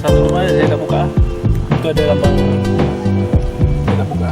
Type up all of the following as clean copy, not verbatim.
satu tu mana saya tak buka. Itu ada lambang. Saya tak buka.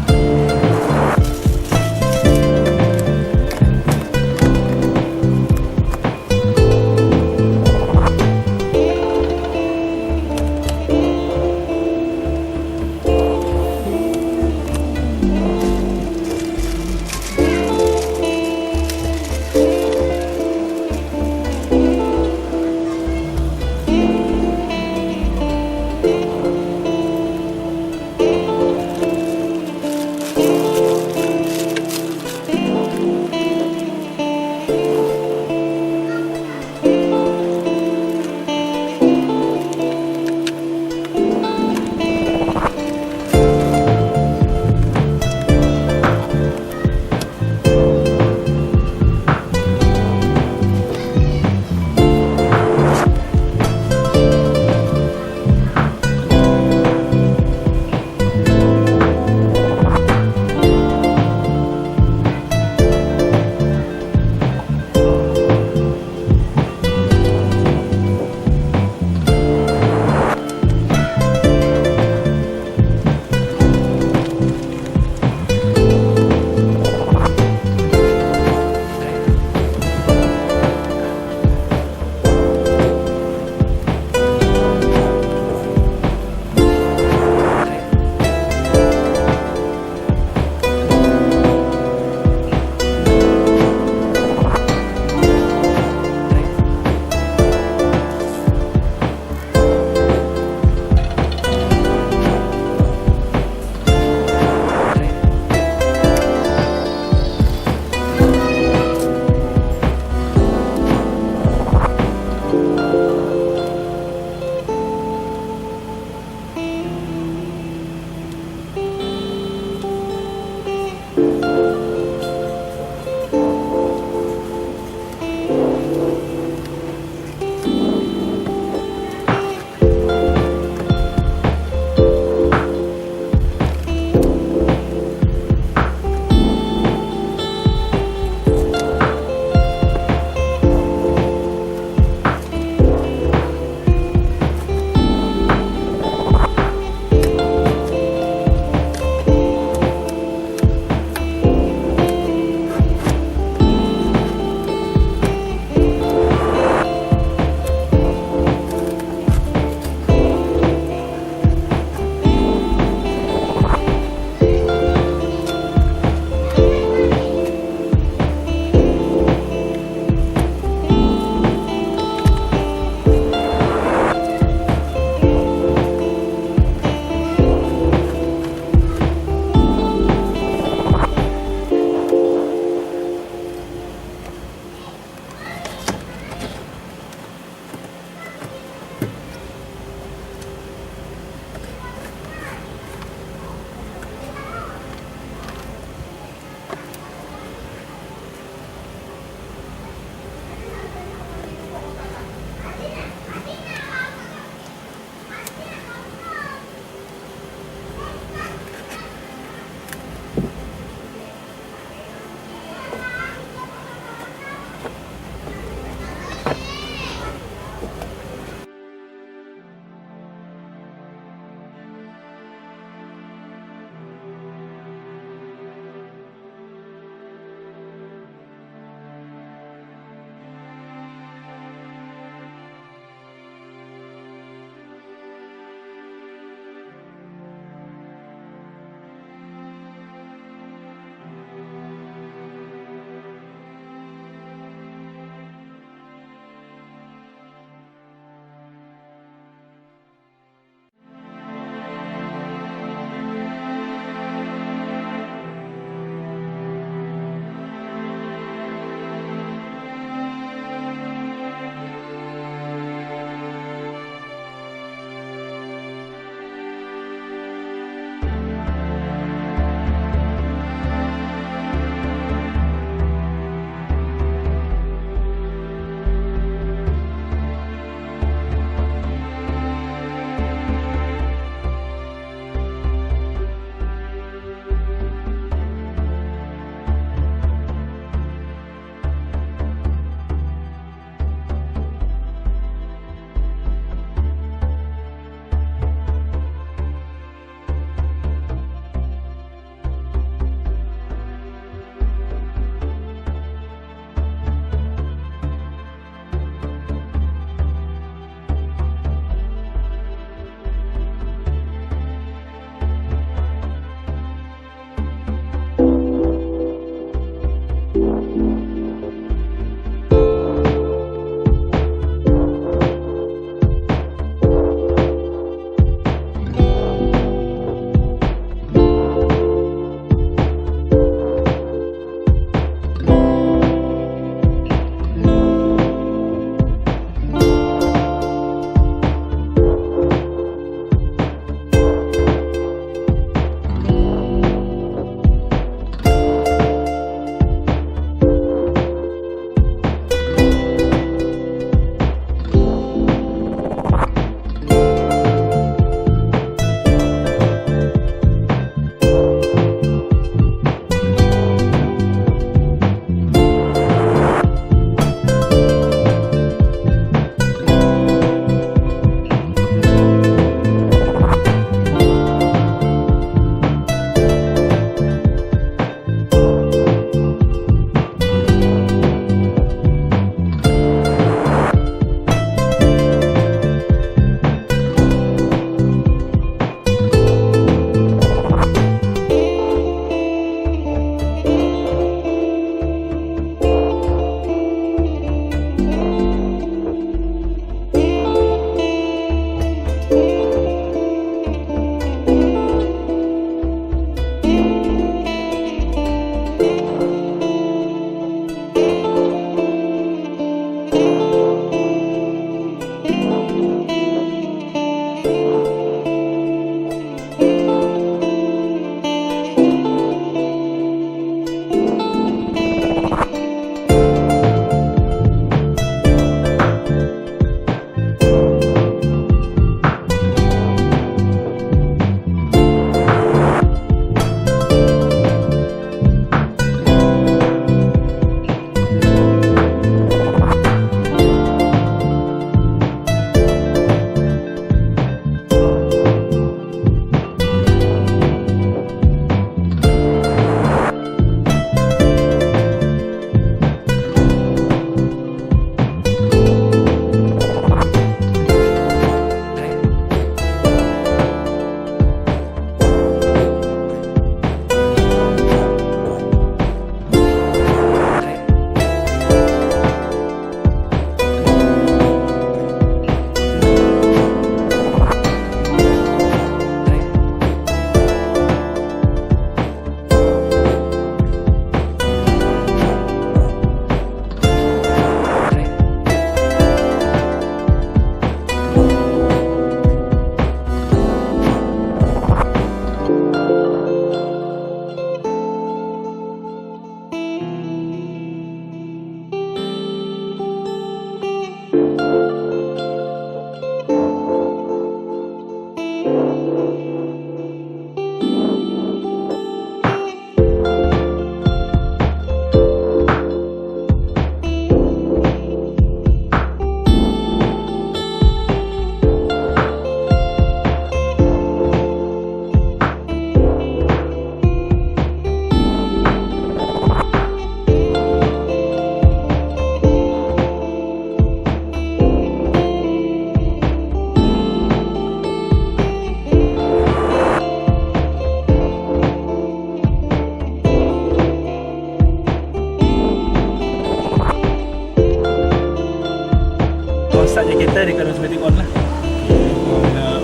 start je kereta, dia akan automatic on lah.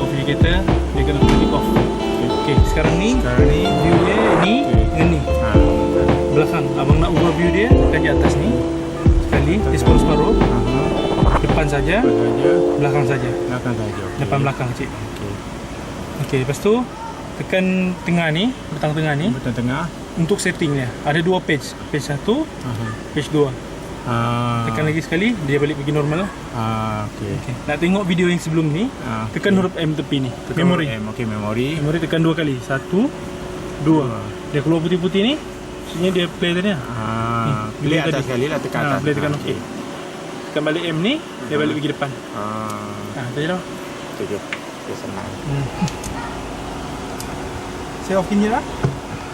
Off je kereta, dia akan automatic off. Okay, sekarang ni view dia ni dengan ni. Belakang, abang nak ubah view dia, tekan di atas ni sekali, di separuh-separuh. Depan saja, belakang saja. Depan belakang cik. Okey, lepas tu tekan tengah ni, butang tengah ni. Butang tengah. Untuk setting dia. Ada dua page. Page 1, page 2. Tekan lagi sekali, dia balik pergi normal lah. Okey. Nak tengok video yang sebelum ni, tekan huruf M tepi ni. Memori. Okey, memori. Memori tekan 2 kali. 1, 2. Dia keluar putih-putih ni, maksudnya dia play tadi lah. Play atas sekali lah, tekan atas. Play tekan okey. Tekan balik M ni, dia balik pergi depan. Dah je dah. Okey. Senang. Saya off ni lah.